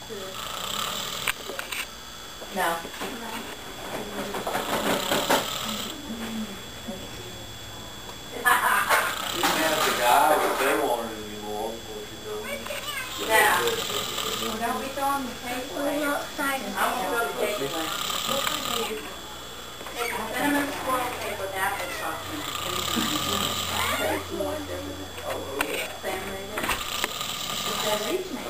No. You can ask the guy if they want it anymore before she goes. Now, well, don't be throwing the table away. We're outside. I won't throw the table away. Take a cinnamon swirl cake with applesauce in it. That's more than the family. It's that reach now.